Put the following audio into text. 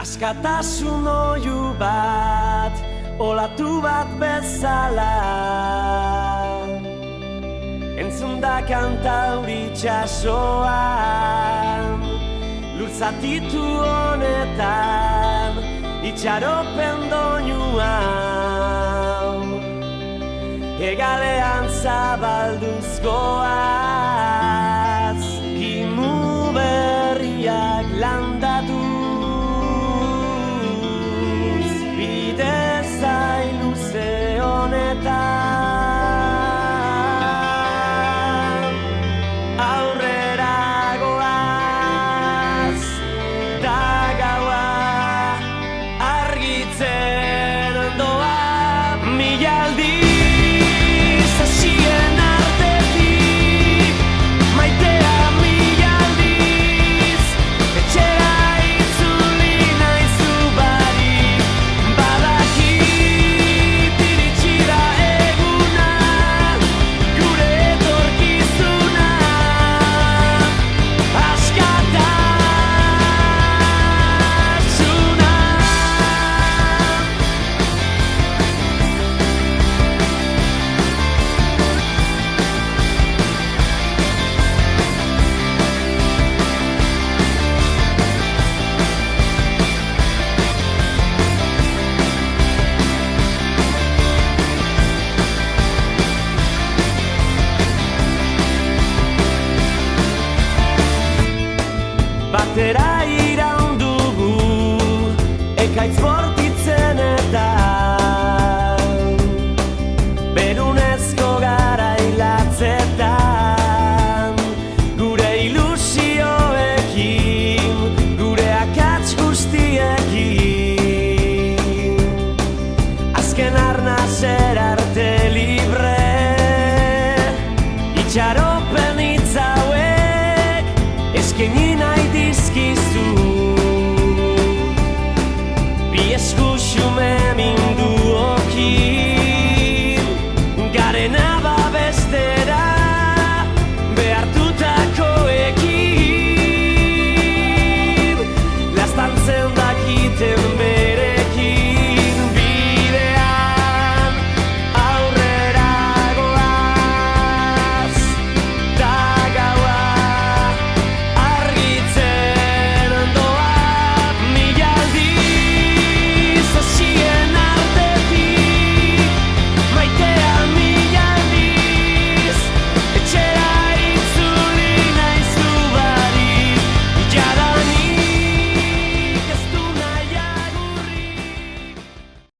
Askatasun oiu bat, olatu bat bezala. Entzun da kanta hori itxasoan, lur zatitu honetan, itxaropen doinuan. Hegalean zabalduz goaz, kimu berriak landatuz, bide zain luze honetan. Aurrera goaz, da gaua argitzen ondoa, mila aldiz hasien artetik, maitea mila aldiz, etxera itzuli naizu barik, badakit iritsi da eguna, gure etorkizuna, askatasuna. Batera iraun dugu, ekaitz bortitzen eta berunezko garailatzetan, gure ilusioekin, gure akats guztiekin, azken arnazer arte libre, itxaropen hitz hauek eskaini